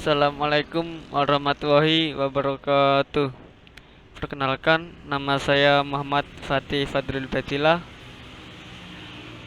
Assalamualaikum warahmatullahi wabarakatuh. Perkenalkan, nama saya Muhammad Fatih Fadril Badillah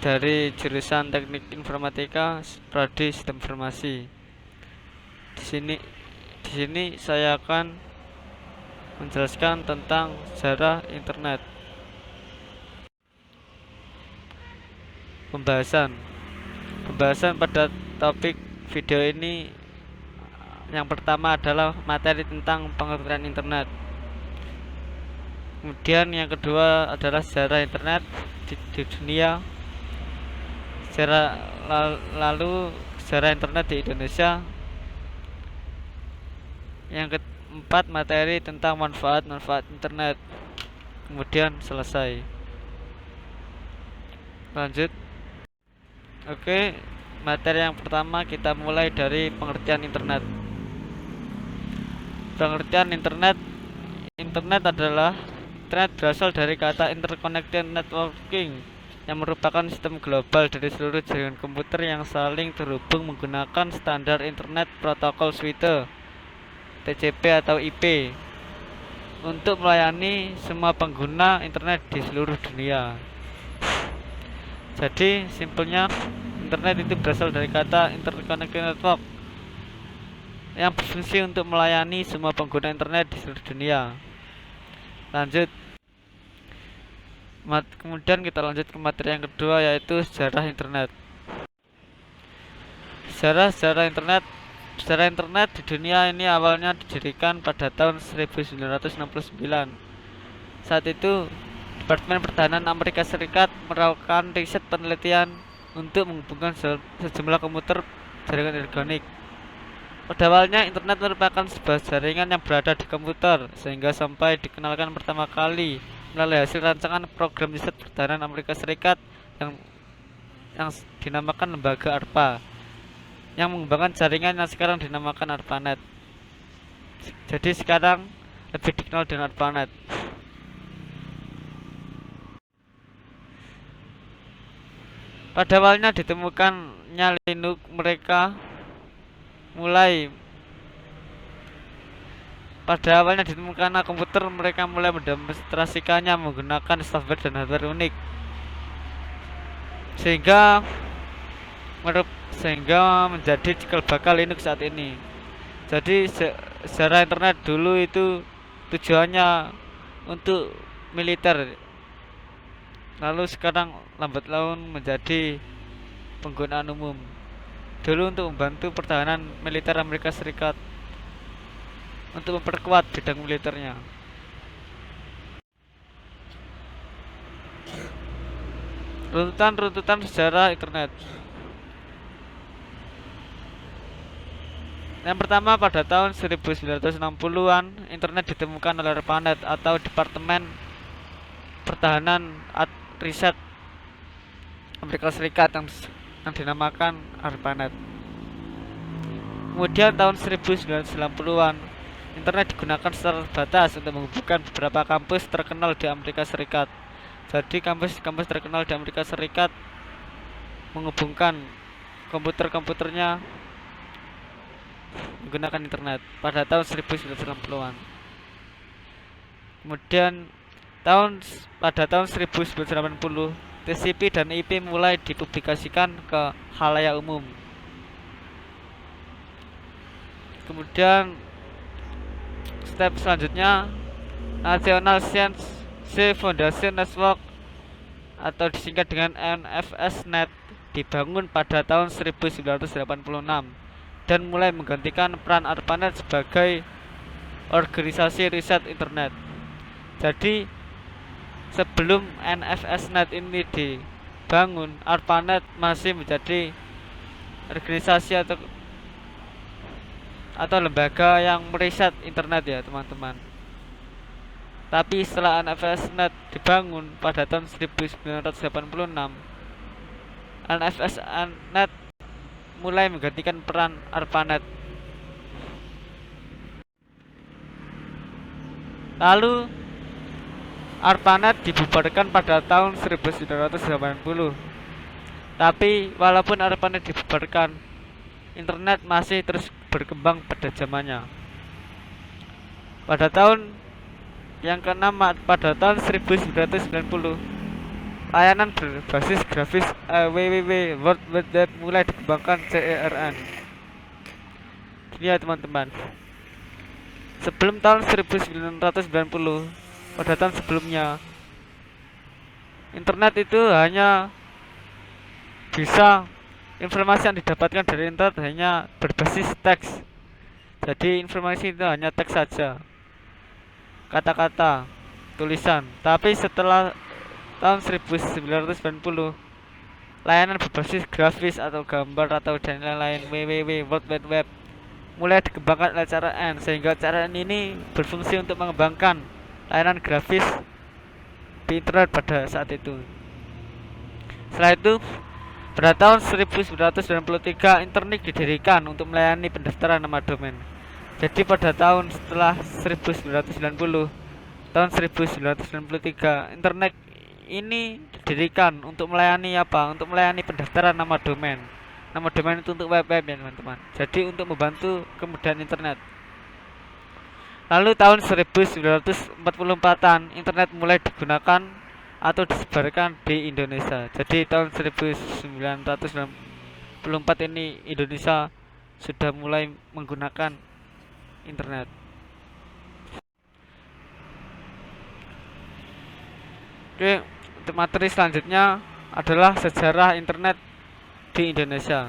dari jurusan Teknik Informatika Prodi Sistem Informasi. Di sini di sini saya akan menjelaskan tentang sejarah internet. Pembahasan Pembahasan pada topik video ini yang pertama adalah materi tentang pengertian internet. Kemudian yang kedua adalah sejarah internet di dunia. Lalu sejarah internet di Indonesia. Yang keempat materi tentang manfaat-manfaat internet. Kemudian selesai. Lanjut. Oke, materi yang pertama kita mulai dari pengertian internet. Pengertian internet. Internet berasal dari kata interconnected networking yang merupakan sistem global dari seluruh jaringan komputer yang saling terhubung menggunakan standar internet protokol suite TCP atau IP untuk melayani semua pengguna internet di seluruh dunia. Jadi simpelnya internet itu berasal dari kata interconnected network yang berfungsi untuk melayani semua pengguna internet di seluruh dunia. Lanjut. Kemudian kita lanjut ke materi yang kedua, yaitu sejarah internet. Sejarah internet. Sejarah internet di dunia ini awalnya didirikan pada tahun 1969. Saat itu Departemen Pertahanan Amerika Serikat melakukan riset penelitian untuk menghubungkan sejumlah komputer jaringan organik. Pada awalnya internet merupakan sebuah jaringan yang berada di komputer, sehingga sampai dikenalkan pertama kali melalui hasil rancangan program riset pertahanan Amerika Serikat yang dinamakan lembaga ARPA, yang mengembangkan jaringan yang sekarang dinamakan ARPANET. Jadi sekarang lebih dikenal dengan ARPANET. Pada awalnya ditemukannya Linux, komputer, mereka mulai mendemonstrasikannya menggunakan software dan hardware unik, sehingga menjadi cikal bakal Linux saat ini. Jadi sejarah internet dulu itu tujuannya untuk militer, lalu sekarang lambat laun menjadi penggunaan umum. Dulu untuk membantu pertahanan militer Amerika Serikat, untuk memperkuat bidang militernya. Runtutan sejarah internet. Yang pertama, pada tahun 1960-an, internet ditemukan oleh ARPANET atau Departemen Pertahanan Riset Amerika Serikat yang dinamakan ARPANET. Kemudian tahun 1990-an, internet digunakan secara terbatas untuk menghubungkan beberapa kampus terkenal di Amerika Serikat. Jadi kampus-kampus terkenal di Amerika Serikat menghubungkan komputernya menggunakan internet pada tahun 1990-an. Kemudian pada tahun 1980, TCP dan IP mulai dipublikasikan ke khalayak umum. Kemudian step selanjutnya, National Science Foundation Network atau disingkat dengan NFSNet dibangun pada tahun 1986 dan mulai menggantikan peran ARPANET sebagai organisasi riset internet. Jadi sebelum NFSNet ini dibangun, ARPANET masih menjadi organisasi atau lembaga yang meriset internet ya teman-teman. Tapi setelah NFSNet dibangun pada tahun 1986, NFSNet mulai menggantikan peran ARPANET. Lalu ARPANET dibubarkan pada tahun 1980. Tapi walaupun ARPANET dibubarkan, internet masih terus berkembang pada zamannya. Pada tahun yang keenam, pada tahun 1990, layanan berbasis grafis www World Wide Web mulai dikembangkan CERN. Ini ya teman-teman. Sebelum tahun 1990, pada tahun sebelumnya, internet itu hanya bisa, informasi yang didapatkan dari internet hanya berbasis teks. Jadi informasi itu hanya teks saja, kata-kata, tulisan. Tapi setelah tahun 1990, layanan berbasis grafis atau gambar atau dan lain-lain www World Wide Web mulai dikembangkan oleh CERN, sehingga CERN ini berfungsi untuk mengembangkan layanan grafis di internet pada saat itu. Setelah itu, pada tahun 1993, internet didirikan untuk melayani pendaftaran nama domain. Jadi pada tahun setelah 1990, tahun 1993, internet ini didirikan untuk melayani apa? Untuk melayani pendaftaran nama domain. Nama domain itu untuk web ya teman-teman. Jadi untuk membantu kemudahan internet. Lalu tahun 1944-an, internet mulai digunakan atau disebarkan di Indonesia. Jadi tahun 1994 ini Indonesia sudah mulai menggunakan internet. Oke, untuk materi selanjutnya adalah sejarah internet di Indonesia.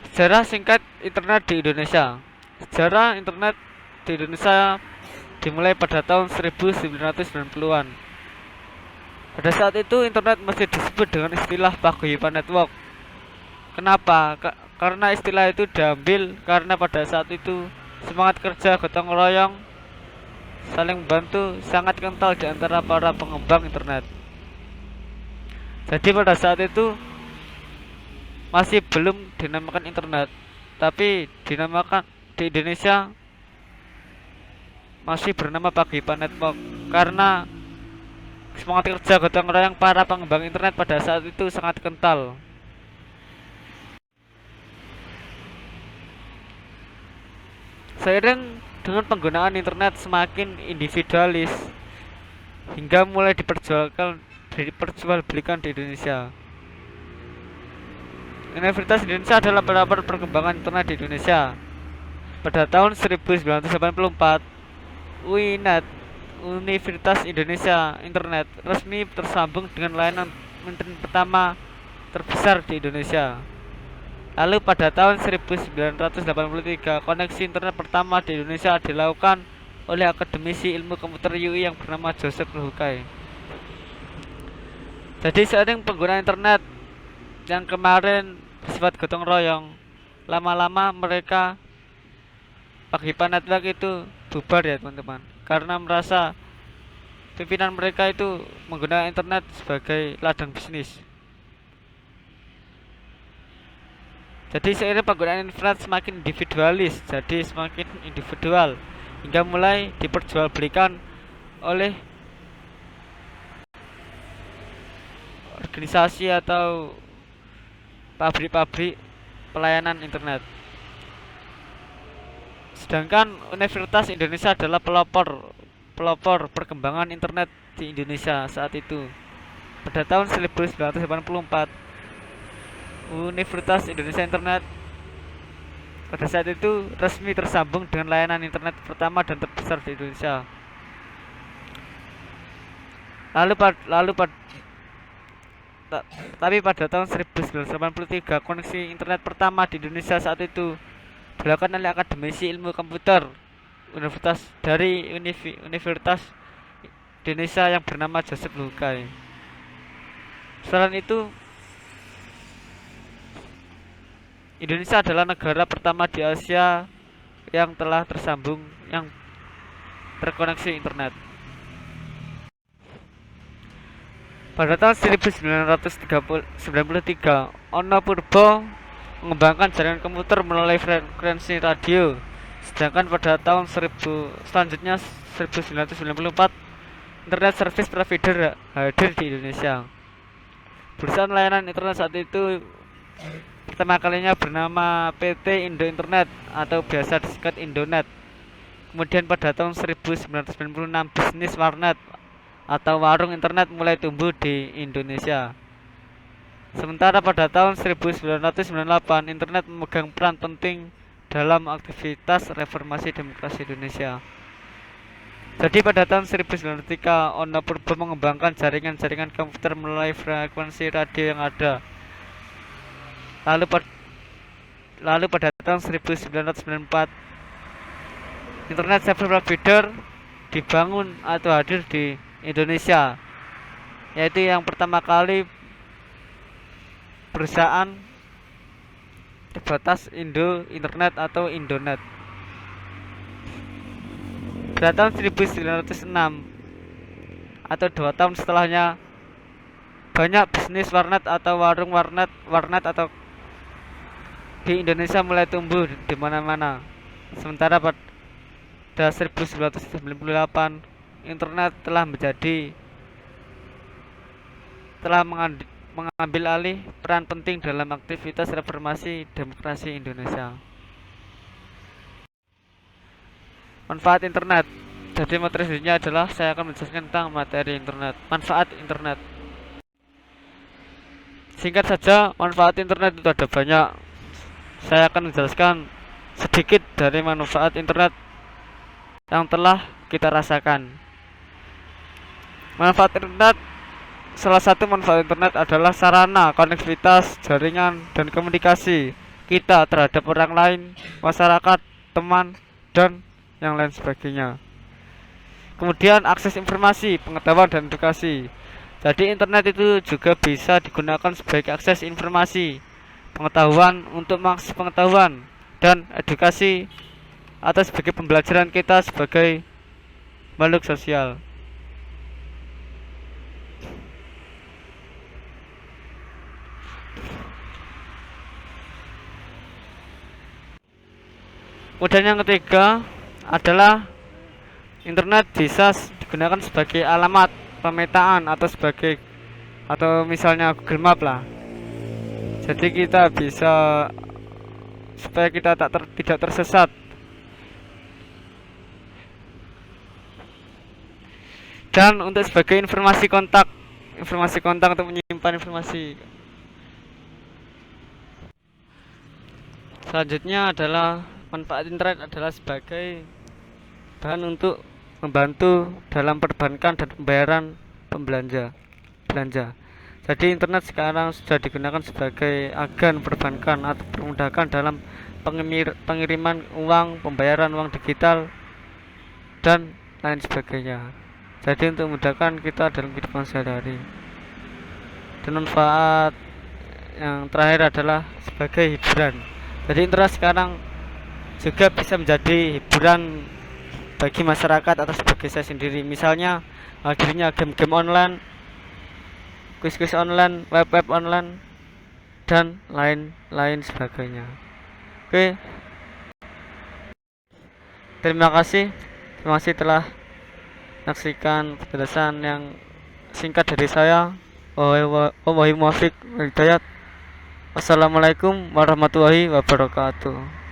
Sejarah singkat internet di Indonesia. Sejarah internet di Indonesia dimulai pada tahun 1990-an. Pada saat itu internet masih disebut dengan istilah paguyuban network. Kenapa? Karena istilah itu diambil karena pada saat itu semangat kerja gotong royong saling membantu sangat kental di antara para pengembang internet. Jadi pada saat itu masih belum dinamakan internet, tapi dinamakan di Indonesia masih bernama paguyuban network karena semangat kerja gotong royong para pengembang internet pada saat itu sangat kental. Seiring dengan penggunaan internet semakin individualis hingga mulai diperjualbelikan di Indonesia. Universitas Indonesia adalah pelopor perkembangan internet di Indonesia. Pada tahun 1984, UINET, Universitas Indonesia Internet, resmi tersambung dengan layanan internet pertama terbesar di Indonesia. Lalu pada tahun 1983, koneksi internet pertama di Indonesia dilakukan oleh akademisi ilmu komputer UI yang bernama Joseph Luhukai. Jadi seiring penggunaan internet yang kemarin bersifat gotong royong, lama-lama mereka paguyuban network itu bubar ya teman-teman, karena merasa pimpinan mereka itu menggunakan internet sebagai ladang bisnis. Jadi seiring penggunaan internet semakin individualis, jadi semakin individual hingga mulai diperjualbelikan oleh organisasi atau pabrik-pabrik pelayanan internet. Sedangkan Universitas Indonesia adalah pelopor perkembangan internet di Indonesia saat itu. Pada tahun 1984, Universitas Indonesia Internet pada saat itu resmi tersambung dengan layanan internet pertama dan terbesar di Indonesia. Tapi pada tahun 1983, koneksi internet pertama di Indonesia saat itu dilakukan oleh akademisi ilmu komputer Universitas Indonesia yang bernama Joseph Luhukai. Selain itu, Indonesia adalah negara pertama di Asia yang telah terkoneksi internet. Pada tahun 1993, Ono Purbo mengembangkan jaringan komputer melalui frekuensi radio. Sedangkan pada tahun selanjutnya 1994, internet service provider hadir di Indonesia. Perusahaan layanan internet saat itu pertama kalinya bernama PT Indo Internet atau biasa disingkat Indonet. Kemudian pada tahun 1996 bisnis warnet atau warung internet mulai tumbuh di Indonesia. Sementara pada tahun 1998 internet memegang peran penting dalam aktivitas reformasi demokrasi Indonesia. Jadi pada tahun 1903 Ono Purbo mengembangkan jaringan-jaringan komputer melalui frekuensi radio yang ada. Lalu pada tahun 1994 internet service provider dibangun atau hadir di Indonesia, yaitu yang pertama kali perusahaan terbatas Indo Internet atau Indonet. Pada tahun 1906 atau 2 tahun setelahnya, banyak bisnis warnet atau warung warnet atau di Indonesia mulai tumbuh di mana-mana. Sementara pada 1998 internet telah mengambil alih peran penting dalam aktivitas reformasi demokrasi Indonesia. Manfaat internet. Jadi materi selanjutnya adalah saya akan menjelaskan tentang materi internet. Manfaat internet. Singkat saja, manfaat internet itu ada banyak. Saya akan menjelaskan sedikit dari manfaat internet yang telah kita rasakan. Manfaat internet. Salah satu manfaat internet adalah sarana konektivitas, jaringan, dan komunikasi kita terhadap orang lain, masyarakat, teman, dan yang lain sebagainya. Kemudian akses informasi, pengetahuan, dan edukasi. Jadi internet itu juga bisa digunakan sebagai akses informasi, pengetahuan untuk mengakses pengetahuan, dan edukasi atau sebagai pembelajaran kita sebagai makhluk sosial. Kemudian yang ketiga adalah internet bisa digunakan sebagai alamat pemetaan atau misalnya Google Map lah. Jadi kita bisa supaya kita tidak tersesat. Dan untuk sebagai informasi kontak untuk menyimpan informasi. Selanjutnya adalah manfaat internet adalah sebagai bahan untuk membantu dalam perbankan dan pembayaran belanja. Jadi internet sekarang sudah digunakan sebagai agen perbankan atau permudahan dalam pengiriman uang, pembayaran uang digital, dan lain sebagainya. Jadi untuk memudahkan kita dalam kehidupan sehari-hari. Dan manfaat yang terakhir adalah sebagai hiburan. Jadi internet sekarang juga bisa menjadi hiburan bagi masyarakat atau bagi saya sendiri. Misalnya hadirnya game-game online, kuis-kuis online, web-web online, dan lain-lain sebagainya. Oke, terima kasih telah menyaksikan penjelasan yang singkat dari saya. Wassalamualaikum warahmatullahi wabarakatuh.